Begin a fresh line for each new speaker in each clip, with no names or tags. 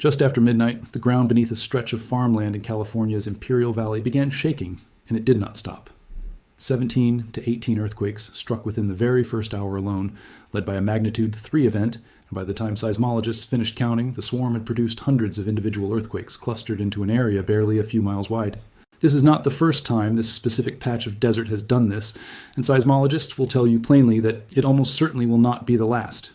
Just after midnight, the ground beneath a stretch of farmland in California's Imperial Valley began shaking, and it did not stop. 17 to 18 earthquakes struck within the very first hour alone, led by a magnitude 3 event, and by the time seismologists finished counting, the swarm had produced hundreds of individual earthquakes clustered into an area barely a few miles wide. This is not the first time this specific patch of desert has done this, and seismologists will tell you plainly that it almost certainly will not be the last.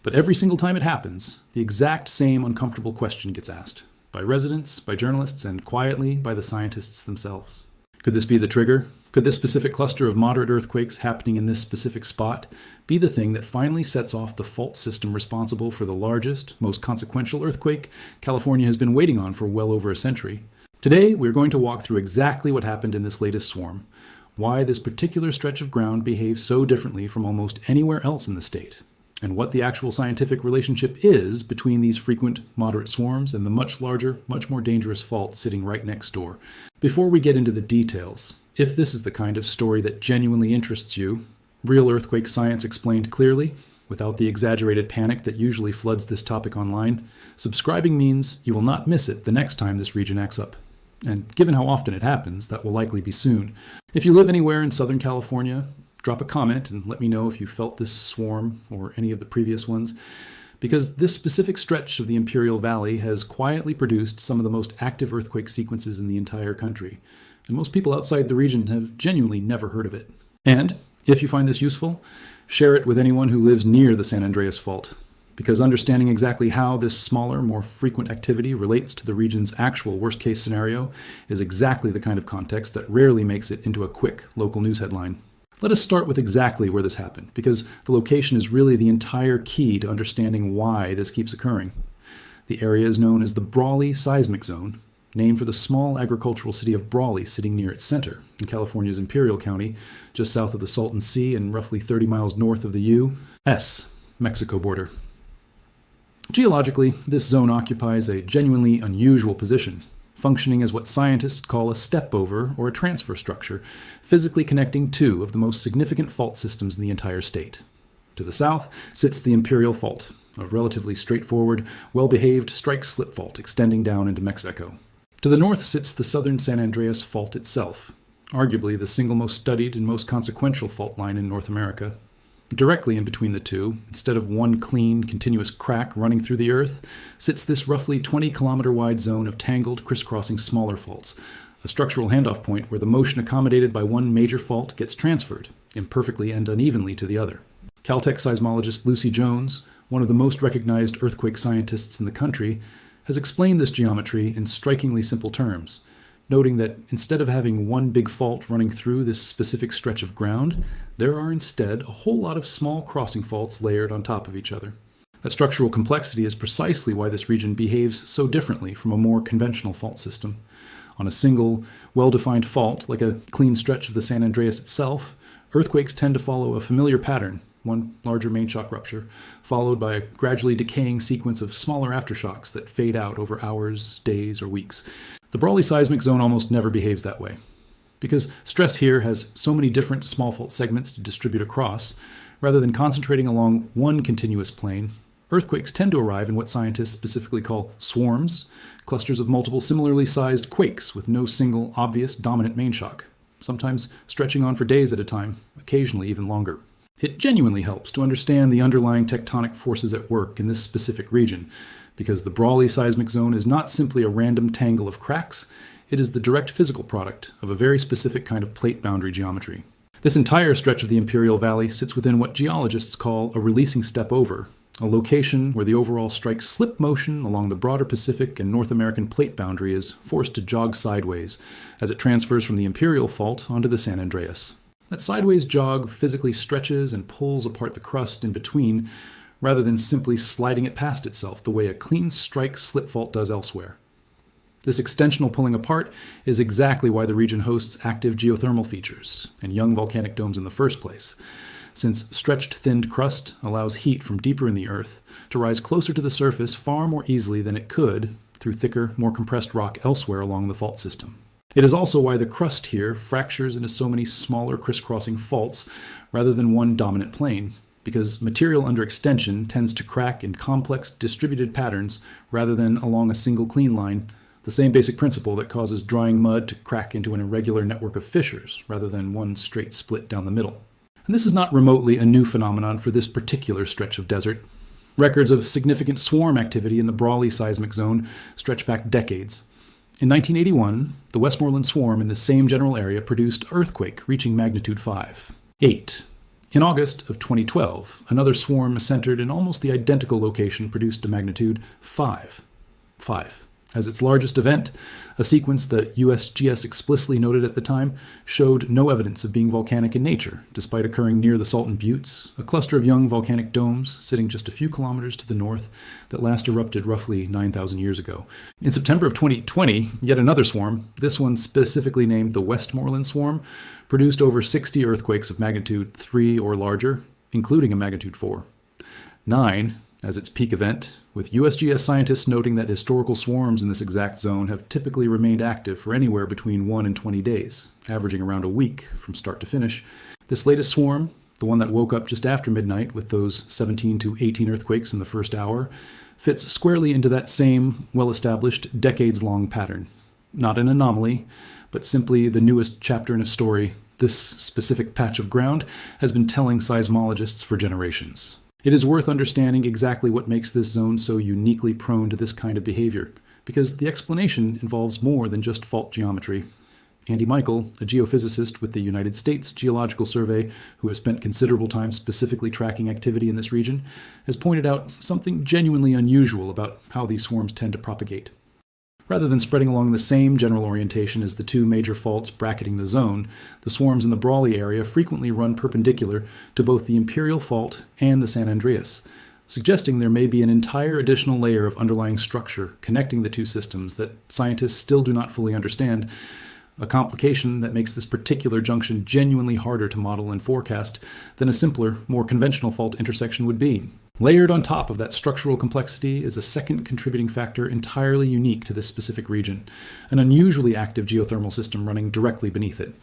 But every single time it happens, the exact same uncomfortable question gets asked, by residents, by journalists, and quietly by the scientists themselves. Could this be the trigger? Could this specific cluster of moderate earthquakes happening in this specific spot be the thing that finally sets off the fault system responsible for the largest, most consequential earthquake California has been waiting on for well over a century? Today, we're going to walk through exactly what happened in this latest swarm, why this particular stretch of ground behaves so differently from almost anywhere else in the state, and what the actual scientific relationship is between these frequent, moderate swarms and the much larger, much more dangerous fault sitting right next door. Before we get into the details, if this is the kind of story that genuinely interests you, real earthquake science explained clearly, without the exaggerated panic that usually floods this topic online, subscribing means you will not miss it the next time this region acts up. And given how often it happens, that will likely be soon. If you live anywhere in Southern California, drop a comment and let me know if you felt this swarm or any of the previous ones, because this specific stretch of the Imperial Valley has quietly produced some of the most active earthquake sequences in the entire country, and most people outside the region have genuinely never heard of it. And if you find this useful, share it with anyone who lives near the San Andreas Fault, because understanding exactly how this smaller, more frequent activity relates to the region's actual worst-case scenario is exactly the kind of context that rarely makes it into a quick local news headline. Let us start with exactly where this happened, because the location is really the entire key to understanding why this keeps occurring. The area is known as the Brawley Seismic Zone, named for the small agricultural city of Brawley sitting near its center, in California's Imperial County, just south of the Salton Sea and roughly 30 miles north of the U.S. Mexico border. Geologically, this zone occupies a genuinely unusual position, functioning as what scientists call a step-over or a transfer structure, physically connecting two of the most significant fault systems in the entire state. To the south sits the Imperial Fault, a relatively straightforward, well-behaved strike-slip fault extending down into Mexico. To the north sits the southern San Andreas Fault itself, arguably the single most studied and most consequential fault line in North America. Directly in between the two, instead of one clean, continuous crack running through the earth, sits this roughly 20-kilometer-wide zone of tangled, crisscrossing smaller faults, a structural handoff point where the motion accommodated by one major fault gets transferred, imperfectly and unevenly, to the other. Caltech seismologist Lucy Jones, one of the most recognized earthquake scientists in the country, has explained this geometry in strikingly simple terms, noting that instead of having one big fault running through this specific stretch of ground, there are instead a whole lot of small crossing faults layered on top of each other. That structural complexity is precisely why this region behaves so differently from a more conventional fault system. On a single, well-defined fault, like a clean stretch of the San Andreas itself, earthquakes tend to follow a familiar pattern, one larger main shock rupture, followed by a gradually decaying sequence of smaller aftershocks that fade out over hours, days, or weeks. The Brawley seismic zone almost never behaves that way. Because stress here has so many different small fault segments to distribute across, rather than concentrating along one continuous plane, earthquakes tend to arrive in what scientists specifically call swarms, clusters of multiple similarly sized quakes with no single obvious dominant main shock, sometimes stretching on for days at a time, occasionally even longer. It genuinely helps to understand the underlying tectonic forces at work in this specific region, because the Brawley seismic zone is not simply a random tangle of cracks, it is the direct physical product of a very specific kind of plate boundary geometry. This entire stretch of the Imperial Valley sits within what geologists call a releasing step-over, a location where the overall strike-slip motion along the broader Pacific and North American plate boundary is forced to jog sideways as it transfers from the Imperial Fault onto the San Andreas. That sideways jog physically stretches and pulls apart the crust in between, rather than simply sliding it past itself the way a clean strike-slip fault does elsewhere. This extensional pulling apart is exactly why the region hosts active geothermal features and young volcanic domes in the first place, since stretched thinned crust allows heat from deeper in the earth to rise closer to the surface far more easily than it could through thicker, more compressed rock elsewhere along the fault system. It is also why the crust here fractures into so many smaller crisscrossing faults rather than one dominant plane, because material under extension tends to crack in complex distributed patterns rather than along a single clean line, the same basic principle that causes drying mud to crack into an irregular network of fissures rather than one straight split down the middle. And this is not remotely a new phenomenon for this particular stretch of desert. Records of significant swarm activity in the Brawley seismic zone stretch back decades. In 1981, the Westmoreland swarm in the same general area produced earthquake reaching magnitude 5. 8. In August of 2012, another swarm centered in almost the identical location produced a magnitude 5. 5. As its largest event, a sequence that USGS explicitly noted at the time showed no evidence of being volcanic in nature, despite occurring near the Salton Buttes, a cluster of young volcanic domes sitting just a few kilometers to the north that last erupted roughly 9,000 years ago. In September of 2020, yet another swarm, this one specifically named the Westmoreland Swarm, produced over 60 earthquakes of magnitude 3 or larger, including a magnitude 4. 9, as its peak event, with USGS scientists noting that historical swarms in this exact zone have typically remained active for anywhere between 1 and 20 days, averaging around a week from start to finish. This latest swarm, the one that woke up just after midnight with those 17 to 18 earthquakes in the first hour, fits squarely into that same well-established, decades-long pattern. Not an anomaly, but simply the newest chapter in a story this specific patch of ground has been telling seismologists for generations. It is worth understanding exactly what makes this zone so uniquely prone to this kind of behavior, because the explanation involves more than just fault geometry. Andy Michael, a geophysicist with the United States Geological Survey who has spent considerable time specifically tracking activity in this region, has pointed out something genuinely unusual about how these swarms tend to propagate. Rather than spreading along the same general orientation as the two major faults bracketing the zone, the swarms in the Brawley area frequently run perpendicular to both the Imperial Fault and the San Andreas, suggesting there may be an entire additional layer of underlying structure connecting the two systems that scientists still do not fully understand, a complication that makes this particular junction genuinely harder to model and forecast than a simpler, more conventional fault intersection would be. Layered on top of that structural complexity is a second contributing factor entirely unique to this specific region, an unusually active geothermal system running directly beneath it.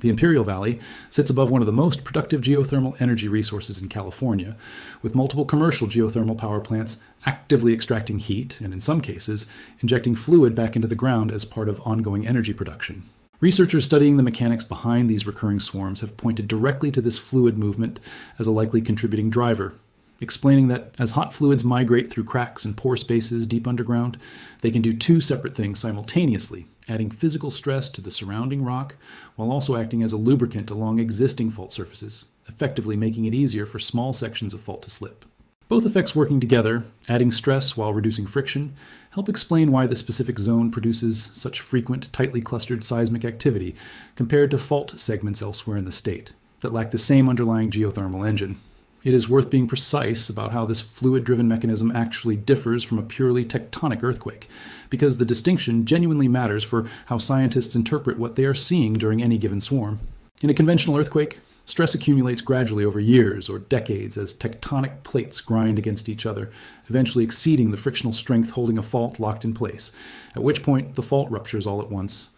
The Imperial Valley sits above one of the most productive geothermal energy resources in California, with multiple commercial geothermal power plants actively extracting heat and, in some cases, injecting fluid back into the ground as part of ongoing energy production. Researchers studying the mechanics behind these recurring swarms have pointed directly to this fluid movement as a likely contributing driver, explaining that as hot fluids migrate through cracks and pore spaces deep underground, they can do two separate things simultaneously, adding physical stress to the surrounding rock while also acting as a lubricant along existing fault surfaces, effectively making it easier for small sections of fault to slip. Both effects working together, adding stress while reducing friction, help explain why the specific zone produces such frequent, tightly clustered seismic activity compared to fault segments elsewhere in the state that lack the same underlying geothermal engine. It is worth being precise about how this fluid-driven mechanism actually differs from a purely tectonic earthquake, because the distinction genuinely matters for how scientists interpret what they are seeing during any given swarm. In a conventional earthquake, stress accumulates gradually over years or decades as tectonic plates grind against each other, eventually exceeding the frictional strength holding a fault locked in place, at which point the fault ruptures all at once.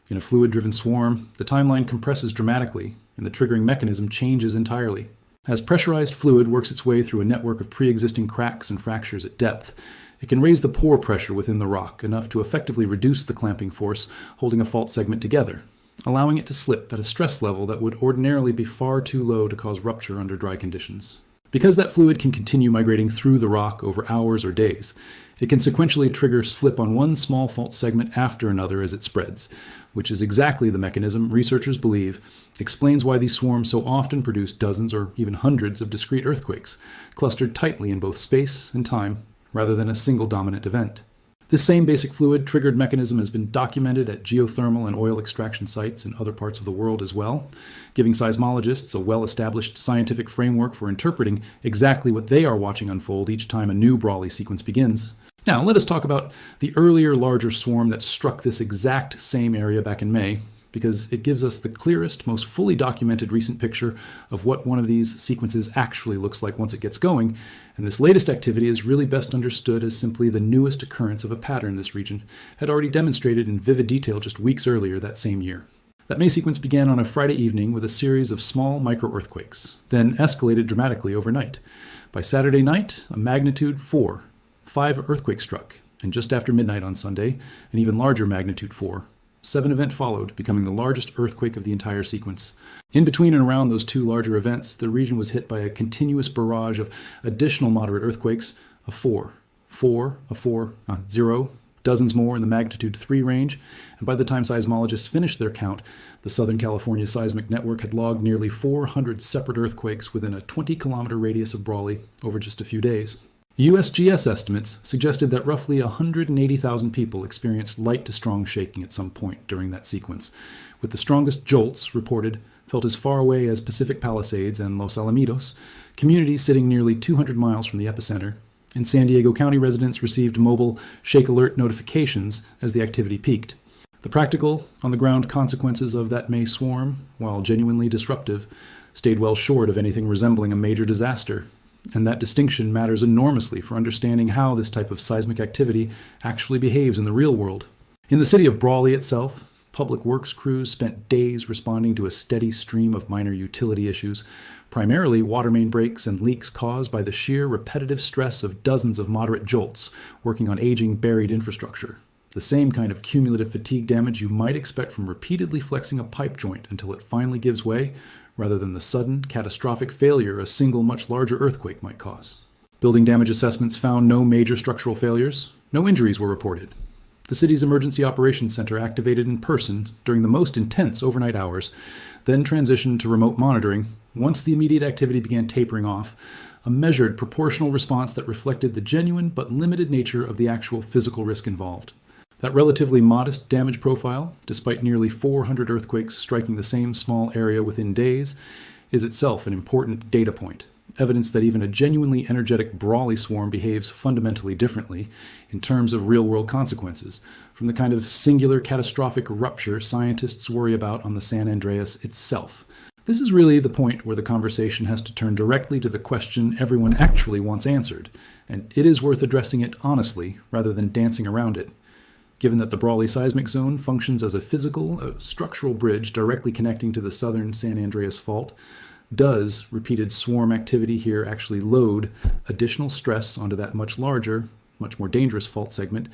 In a fluid-driven swarm, the timeline compresses dramatically, and the triggering mechanism changes entirely. As pressurized fluid works its way through a network of pre-existing cracks and fractures at depth, it can raise the pore pressure within the rock enough to effectively reduce the clamping force holding a fault segment together, allowing it to slip at a stress level that would ordinarily be far too low to cause rupture under dry conditions. Because that fluid can continue migrating through the rock over hours or days, it can sequentially trigger slip on one small fault segment after another as it spreads, which is exactly the mechanism researchers believe explains why these swarms so often produce dozens or even hundreds of discrete earthquakes, clustered tightly in both space and time, rather than a single dominant event. This same basic fluid-triggered mechanism has been documented at geothermal and oil extraction sites in other parts of the world as well, giving seismologists a well-established scientific framework for interpreting exactly what they are watching unfold each time a new Brawley sequence begins. Now, let us talk about the earlier, larger swarm that struck this exact same area back in May, because it gives us the clearest, most fully documented recent picture of what one of these sequences actually looks like once it gets going, and this latest activity is really best understood as simply the newest occurrence of a pattern this region had already demonstrated in vivid detail just weeks earlier that same year. That May sequence began on a Friday evening with a series of small micro-earthquakes, then escalated dramatically overnight. By Saturday night, a magnitude 5 earthquake struck, and just after midnight on Sunday, an even larger magnitude 4. 7 event followed, becoming the largest earthquake of the entire sequence. In between and around those two larger events, the region was hit by a continuous barrage of additional moderate earthquakes, a 4, 0, dozens more in the magnitude 3 range, and by the time seismologists finished their count, the Southern California seismic network had logged nearly 400 separate earthquakes within a 20-kilometer radius of Brawley over just a few days. USGS estimates suggested that roughly 180,000 people experienced light to strong shaking at some point during that sequence, with the strongest jolts reported felt as far away as Pacific Palisades and Los Alamitos, communities sitting nearly 200 miles from the epicenter. And San Diego County residents received mobile shake alert notifications as the activity peaked. The practical, on-the-ground consequences of that May swarm, while genuinely disruptive, stayed well short of anything resembling a major disaster. And that distinction matters enormously for understanding how this type of seismic activity actually behaves in the real world. In the city of Brawley itself, public works crews spent days responding to a steady stream of minor utility issues, primarily water main breaks and leaks caused by the sheer repetitive stress of dozens of moderate jolts working on aging buried infrastructure. The same kind of cumulative fatigue damage you might expect from repeatedly flexing a pipe joint until it finally gives way, rather than the sudden, catastrophic failure a single much larger earthquake might cause. Building damage assessments found no major structural failures. No injuries were reported. The city's Emergency Operations Center activated in person during the most intense overnight hours, then transitioned to remote monitoring. Once the immediate activity began tapering off, a measured, proportional response that reflected the genuine but limited nature of the actual physical risk involved. That relatively modest damage profile, despite nearly 400 earthquakes striking the same small area within days, is itself an important data point, evidence that even a genuinely energetic Brawley swarm behaves fundamentally differently in terms of real-world consequences, from the kind of singular catastrophic rupture scientists worry about on the San Andreas itself. This is really the point where the conversation has to turn directly to the question everyone actually wants answered, and it is worth addressing it honestly rather than dancing around it. Given that the Brawley seismic zone functions as a structural bridge directly connecting to the southern San Andreas fault, does repeated swarm activity here actually load additional stress onto that much larger, much more dangerous fault segment,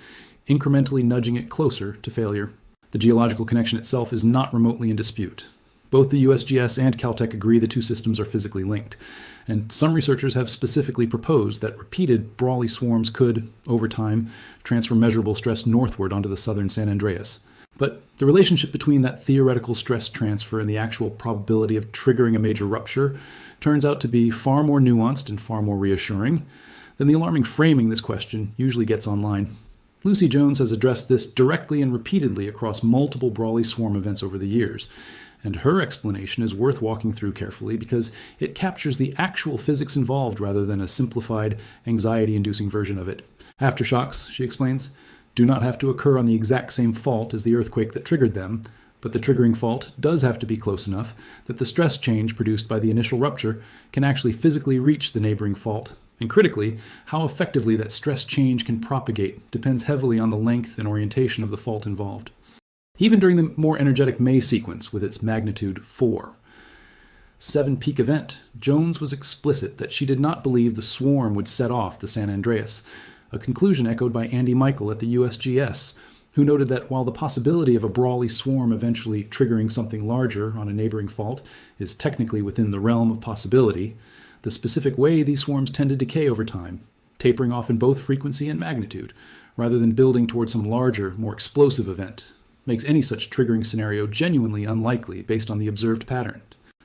incrementally nudging it closer to failure? The geological connection itself is not remotely in dispute. Both the USGS and Caltech agree the two systems are physically linked, and some researchers have specifically proposed that repeated Brawley swarms could, over time, transfer measurable stress northward onto the southern San Andreas. But the relationship between that theoretical stress transfer and the actual probability of triggering a major rupture turns out to be far more nuanced and far more reassuring than the alarming framing this question usually gets online. Lucy Jones has addressed this directly and repeatedly across multiple Brawley swarm events over the years, and her explanation is worth walking through carefully because it captures the actual physics involved rather than a simplified, anxiety-inducing version of it. Aftershocks, she explains, do not have to occur on the exact same fault as the earthquake that triggered them, but the triggering fault does have to be close enough that the stress change produced by the initial rupture can actually physically reach the neighboring fault. And critically, how effectively that stress change can propagate depends heavily on the length and orientation of the fault involved. Even during the more energetic May sequence with its magnitude 4, 7 peak event, Jones was explicit that she did not believe the swarm would set off the San Andreas, a conclusion echoed by Andy Michael at the USGS, who noted that while the possibility of a Brawley swarm eventually triggering something larger on a neighboring fault is technically within the realm of possibility, the specific way these swarms tend to decay over time, tapering off in both frequency and magnitude, rather than building towards some larger, more explosive event, makes any such triggering scenario genuinely unlikely based on the observed pattern.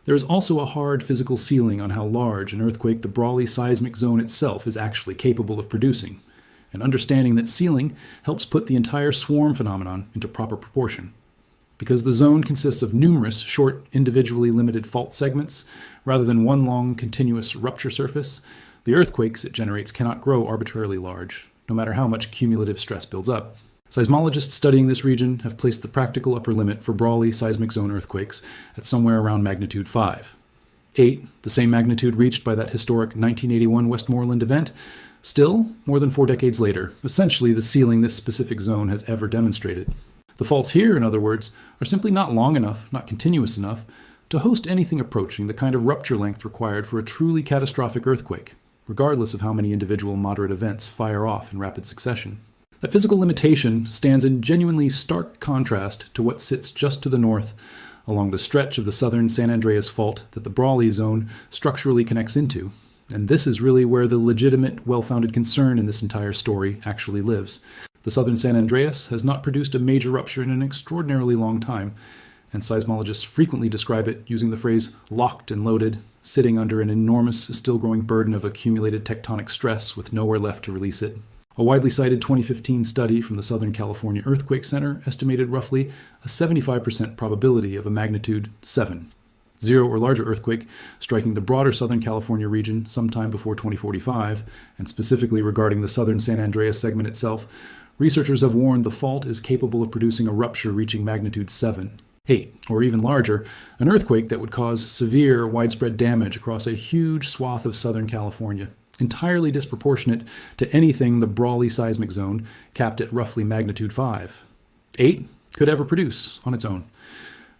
There is also a hard physical ceiling on how large an earthquake the Brawley seismic zone itself is actually capable of producing, and understanding that ceiling helps put the entire swarm phenomenon into proper proportion. Because the zone consists of numerous short, individually limited fault segments, rather than one long, continuous rupture surface, the earthquakes it generates cannot grow arbitrarily large, no matter how much cumulative stress builds up. Seismologists studying this region have placed the practical upper limit for Brawley seismic zone earthquakes at somewhere around magnitude 5. 8, the same magnitude reached by that historic 1981 Westmoreland event, still, more than 4 decades later, essentially the ceiling this specific zone has ever demonstrated. The faults here, in other words, are simply not long enough, not continuous enough, to host anything approaching the kind of rupture length required for a truly catastrophic earthquake, regardless of how many individual moderate events fire off in rapid succession. That physical limitation stands in genuinely stark contrast to what sits just to the north, along the stretch of the southern San Andreas Fault that the Brawley Zone structurally connects into. And this is really where the legitimate, well-founded concern in this entire story actually lives. The southern San Andreas has not produced a major rupture in an extraordinarily long time, and seismologists frequently describe it using the phrase locked and loaded, sitting under an enormous, still-growing burden of accumulated tectonic stress with nowhere left to release it. A widely cited 2015 study from the Southern California Earthquake Center estimated roughly a 75% probability of a magnitude 7, 0 or larger earthquake striking the broader Southern California region sometime before 2045, and specifically regarding the southern San Andreas segment itself, researchers have warned the fault is capable of producing a rupture reaching magnitude 7, 8, or even larger, an earthquake that would cause severe, widespread damage across a huge swath of Southern California, entirely disproportionate to anything the Brawley seismic zone, capped at roughly magnitude 5, 8, could ever produce on its own.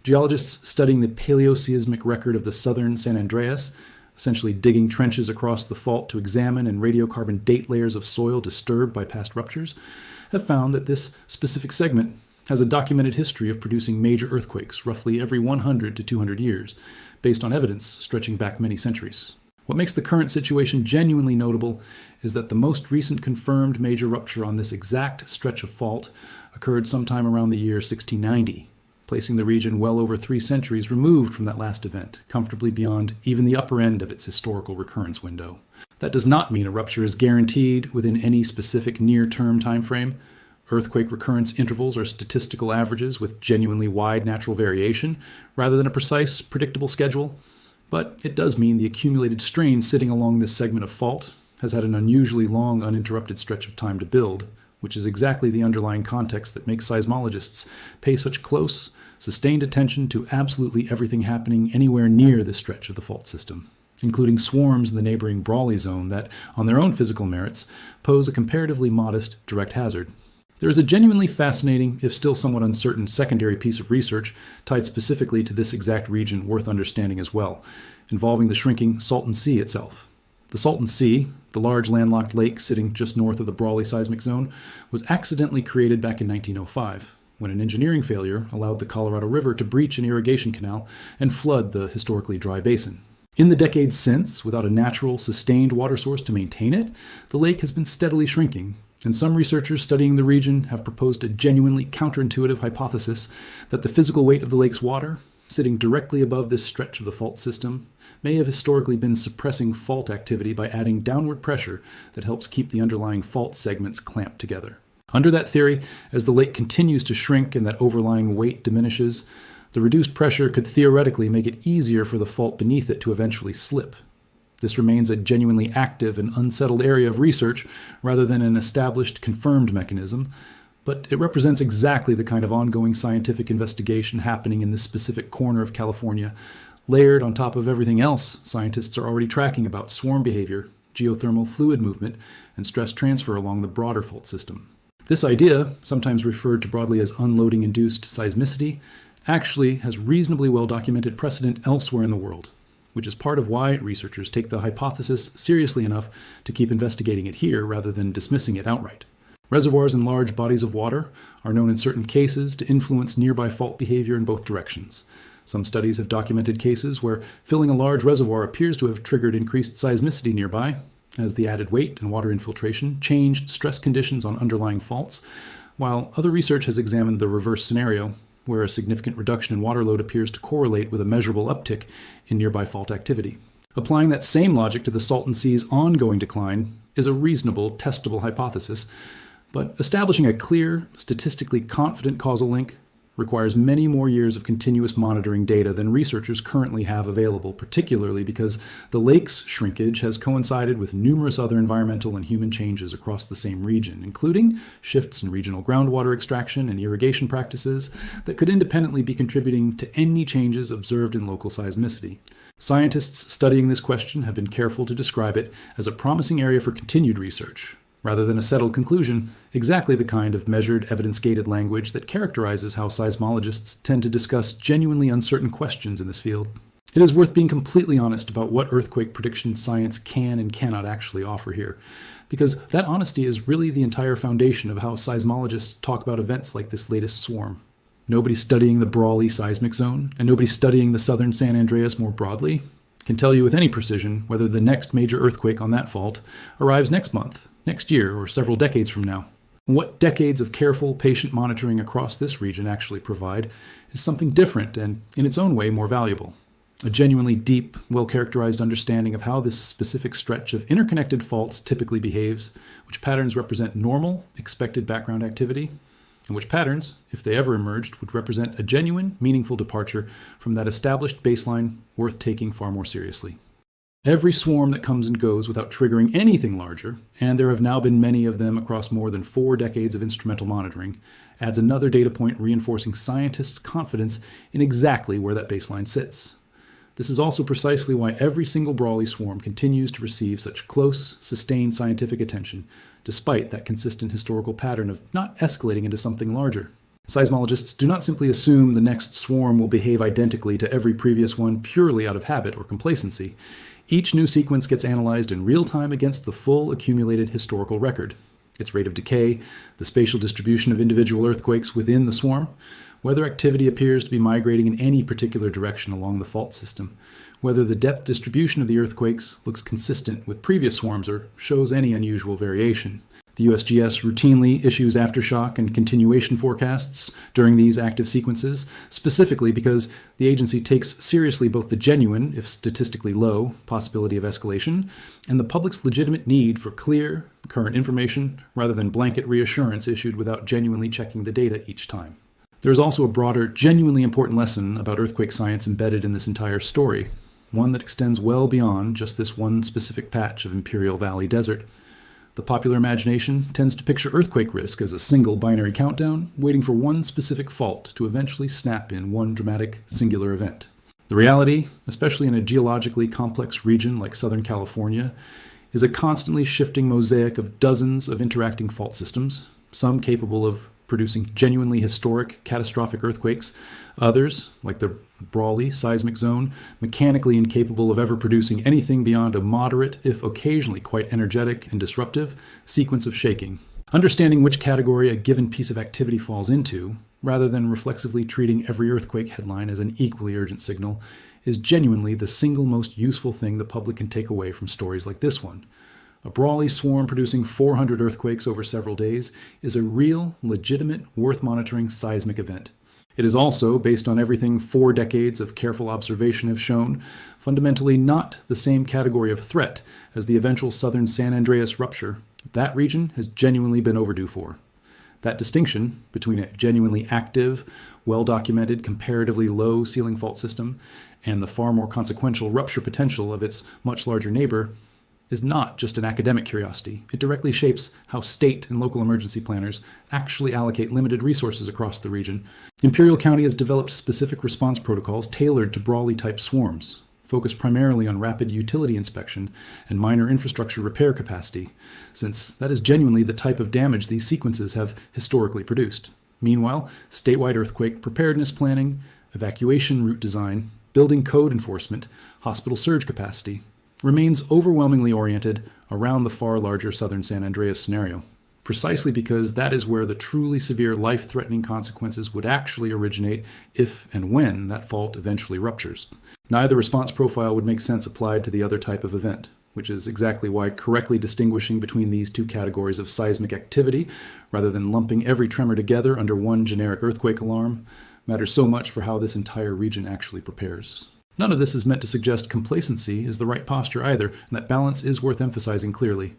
Geologists studying the paleoseismic record of the southern San Andreas, essentially digging trenches across the fault to examine and radiocarbon date layers of soil disturbed by past ruptures, have found that this specific segment has a documented history of producing major earthquakes roughly every 100 to 200 years, based on evidence stretching back many centuries. What makes the current situation genuinely notable is that the most recent confirmed major rupture on this exact stretch of fault occurred sometime around the year 1690, placing the region well over 3 centuries removed from that last event, comfortably beyond even the upper end of its historical recurrence window. That does not mean a rupture is guaranteed within any specific near-term time frame. Earthquake recurrence intervals are statistical averages with genuinely wide natural variation, rather than a precise, predictable schedule. But it does mean the accumulated strain sitting along this segment of fault has had an unusually long, uninterrupted stretch of time to build, which is exactly the underlying context that makes seismologists pay such close, sustained attention to absolutely everything happening anywhere near this stretch of the fault system, including swarms in the neighboring Brawley zone that, on their own physical merits, pose a comparatively modest direct hazard. There is a genuinely fascinating, if still somewhat uncertain, secondary piece of research tied specifically to this exact region worth understanding as well, involving the shrinking Salton Sea itself. The Salton Sea, the large landlocked lake sitting just north of the Brawley seismic zone, was accidentally created back in 1905, when an engineering failure allowed the Colorado River to breach an irrigation canal and flood the historically dry basin. In the decades since, without a natural, sustained water source to maintain it, the lake has been steadily shrinking, and some researchers studying the region have proposed a genuinely counterintuitive hypothesis that the physical weight of the lake's water, sitting directly above this stretch of the fault system, may have historically been suppressing fault activity by adding downward pressure that helps keep the underlying fault segments clamped together. Under that theory, as the lake continues to shrink and that overlying weight diminishes, the reduced pressure could theoretically make it easier for the fault beneath it to eventually slip. This remains a genuinely active and unsettled area of research rather than an established, confirmed mechanism, but it represents exactly the kind of ongoing scientific investigation happening in this specific corner of California, layered on top of everything else scientists are already tracking about swarm behavior, geothermal fluid movement, and stress transfer along the broader fault system. This idea, sometimes referred to broadly as unloading-induced seismicity, actually has reasonably well-documented precedent elsewhere in the world, which is part of why researchers take the hypothesis seriously enough to keep investigating it here rather than dismissing it outright. Reservoirs in large bodies of water are known in certain cases to influence nearby fault behavior in both directions. Some studies have documented cases where filling a large reservoir appears to have triggered increased seismicity nearby, as the added weight and water infiltration changed stress conditions on underlying faults, while other research has examined the reverse scenario, where a significant reduction in water load appears to correlate with a measurable uptick in nearby fault activity. Applying that same logic to the Salton Sea's ongoing decline is a reasonable, testable hypothesis, but establishing a clear, statistically confident causal link requires many more years of continuous monitoring data than researchers currently have available, particularly because the lake's shrinkage has coincided with numerous other environmental and human changes across the same region, including shifts in regional groundwater extraction and irrigation practices that could independently be contributing to any changes observed in local seismicity. Scientists studying this question have been careful to describe it as a promising area for continued research, rather than a settled conclusion, exactly the kind of measured, evidence-gated language that characterizes how seismologists tend to discuss genuinely uncertain questions in this field. It is worth being completely honest about what earthquake prediction science can and cannot actually offer here, because that honesty is really the entire foundation of how seismologists talk about events like this latest swarm. Nobody studying the Brawley seismic zone, and nobody studying the southern San Andreas more broadly, can tell you with any precision whether the next major earthquake on that fault arrives next month, next year, or several decades from now. What decades of careful, patient monitoring across this region actually provide is something different and, in its own way, more valuable. A genuinely deep, well-characterized understanding of how this specific stretch of interconnected faults typically behaves, which patterns represent normal, expected background activity, and which patterns, if they ever emerged, would represent a genuine, meaningful departure from that established baseline worth taking far more seriously. Every swarm that comes and goes without triggering anything larger, and there have now been many of them across more than 4 decades of instrumental monitoring, adds another data point reinforcing scientists' confidence in exactly where that baseline sits. This is also precisely why every single Brawley swarm continues to receive such close, sustained scientific attention, despite that consistent historical pattern of not escalating into something larger. Seismologists do not simply assume the next swarm will behave identically to every previous one purely out of habit or complacency. Each new sequence gets analyzed in real time against the full accumulated historical record. Its rate of decay, the spatial distribution of individual earthquakes within the swarm, whether activity appears to be migrating in any particular direction along the fault system, whether the depth distribution of the earthquakes looks consistent with previous swarms or shows any unusual variation. The USGS routinely issues aftershock and continuation forecasts during these active sequences, specifically because the agency takes seriously both the genuine, if statistically low, possibility of escalation, and the public's legitimate need for clear, current information rather than blanket reassurance issued without genuinely checking the data each time. There is also a broader, genuinely important lesson about earthquake science embedded in this entire story, one that extends well beyond just this one specific patch of Imperial Valley desert. The popular imagination tends to picture earthquake risk as a single binary countdown, waiting for one specific fault to eventually snap in one dramatic, singular event. The reality, especially in a geologically complex region like Southern California, is a constantly shifting mosaic of dozens of interacting fault systems, some capable of producing genuinely historic, catastrophic earthquakes, others, like the Brawley seismic zone, mechanically incapable of ever producing anything beyond a moderate, if occasionally quite energetic and disruptive, sequence of shaking. Understanding which category a given piece of activity falls into, rather than reflexively treating every earthquake headline as an equally urgent signal, is genuinely the single most useful thing the public can take away from stories like this one. A Brawley swarm producing 400 earthquakes over several days is a real, legitimate, worth monitoring seismic event. It is also, based on everything 4 decades of careful observation have shown, fundamentally not the same category of threat as the eventual southern San Andreas rupture that region has genuinely been overdue for. That distinction between a genuinely active, well-documented, comparatively low ceiling fault system and the far more consequential rupture potential of its much larger neighbor is not just an academic curiosity. It directly shapes how state and local emergency planners actually allocate limited resources across the region. Imperial County has developed specific response protocols tailored to Brawley-type swarms, focused primarily on rapid utility inspection and minor infrastructure repair capacity, since that is genuinely the type of damage these sequences have historically produced. Meanwhile, statewide earthquake preparedness planning, evacuation route design, building code enforcement, hospital surge capacity, remains overwhelmingly oriented around the far larger southern San Andreas scenario, precisely because that is where the truly severe life-threatening consequences would actually originate if and when that fault eventually ruptures. Neither response profile would make sense applied to the other type of event, which is exactly why correctly distinguishing between these two categories of seismic activity, rather than lumping every tremor together under one generic earthquake alarm, matters so much for how this entire region actually prepares. None of this is meant to suggest complacency is the right posture either, and that balance is worth emphasizing clearly.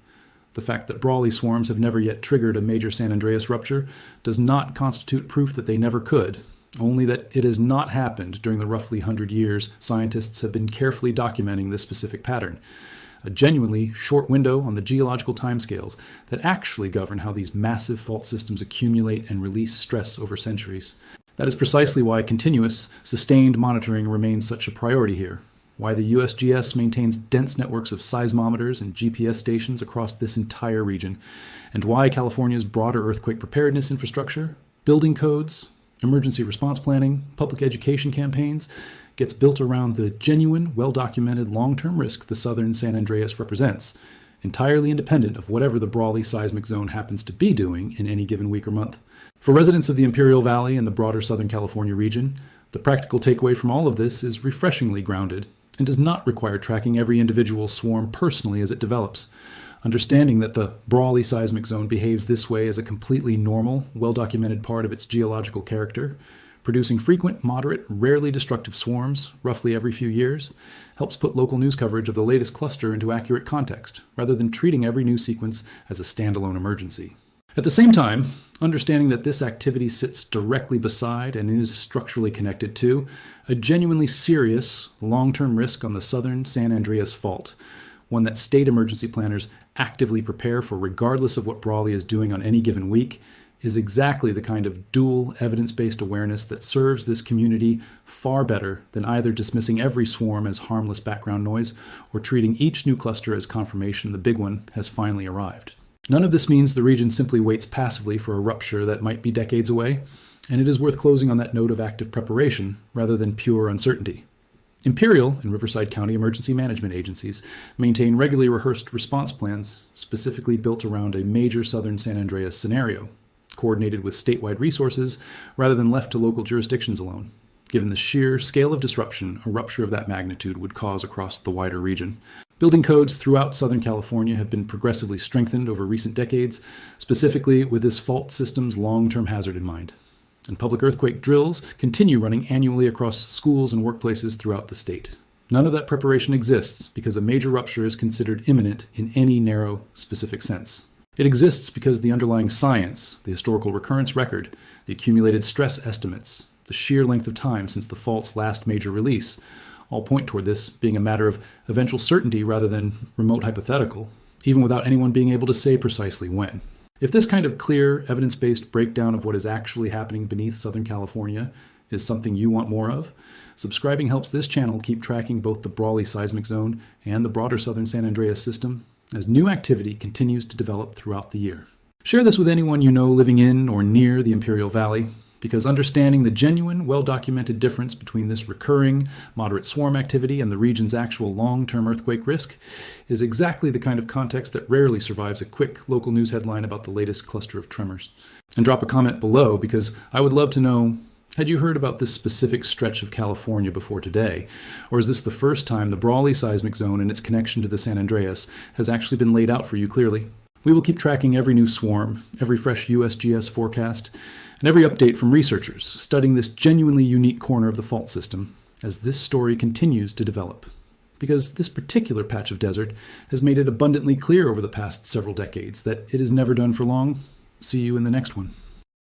The fact that Brawley swarms have never yet triggered a major San Andreas rupture does not constitute proof that they never could, only that it has not happened during the roughly 100 years scientists have been carefully documenting this specific pattern. A genuinely short window on the geological timescales that actually govern how these massive fault systems accumulate and release stress over centuries. That is precisely why continuous, sustained monitoring remains such a priority here. why the USGS maintains dense networks of seismometers and GPS stations across this entire region, and why California's broader earthquake preparedness infrastructure, building codes, emergency response planning, public education campaigns gets built around the genuine, well-documented long-term risk the southern San Andreas represents, entirely independent of whatever the Brawley seismic zone happens to be doing in any given week or month. For residents of the Imperial Valley and the broader Southern California region, the practical takeaway from all of this is refreshingly grounded and does not require tracking every individual swarm personally as it develops. Understanding that the Brawley seismic zone behaves this way as a completely normal, well-documented part of its geological character, producing frequent, moderate, rarely destructive swarms roughly every few years, helps put local news coverage of the latest cluster into accurate context, rather than treating every news sequence as a standalone emergency. At the same time, understanding that this activity sits directly beside and is structurally connected to a genuinely serious, long-term risk on the southern San Andreas Fault, one that state emergency planners actively prepare for regardless of what Brawley is doing on any given week, is exactly the kind of dual evidence-based awareness that serves this community far better than either dismissing every swarm as harmless background noise or treating each new cluster as confirmation the big one has finally arrived. None of this means the region simply waits passively for a rupture that might be decades away, and it is worth closing on that note of active preparation rather than pure uncertainty. Imperial and Riverside County emergency management agencies maintain regularly rehearsed response plans specifically built around a major southern San Andreas scenario, coordinated with statewide resources rather than left to local jurisdictions alone, given the sheer scale of disruption a rupture of that magnitude would cause across the wider region. Building codes throughout Southern California have been progressively strengthened over recent decades, specifically with this fault system's long-term hazard in mind. And public earthquake drills continue running annually across schools and workplaces throughout the state. None of that preparation exists because a major rupture is considered imminent in any narrow, specific sense. It exists because the underlying science, the historical recurrence record, the accumulated stress estimates, the sheer length of time since the fault's last major release, all point toward this being a matter of eventual certainty rather than remote hypothetical, even without anyone being able to say precisely when. If this kind of clear, evidence-based breakdown of what is actually happening beneath Southern California is something you want more of, subscribing helps this channel keep tracking both the Brawley seismic zone and the broader Southern San Andreas system as new activity continues to develop throughout the year. Share this with anyone you know living in or near the Imperial Valley, because understanding the genuine, well-documented difference between this recurring, moderate swarm activity and the region's actual long-term earthquake risk is exactly the kind of context that rarely survives a quick local news headline about the latest cluster of tremors. And drop a comment below, because I would love to know, had you heard about this specific stretch of California before today? Or is this the first time the Brawley seismic zone and its connection to the San Andreas has actually been laid out for you clearly? We will keep tracking every new swarm, every fresh USGS forecast, and every update from researchers studying this genuinely unique corner of the fault system as this story continues to develop. Because this particular patch of desert has made it abundantly clear over the past several decades that it is never done for long. See you in the next one.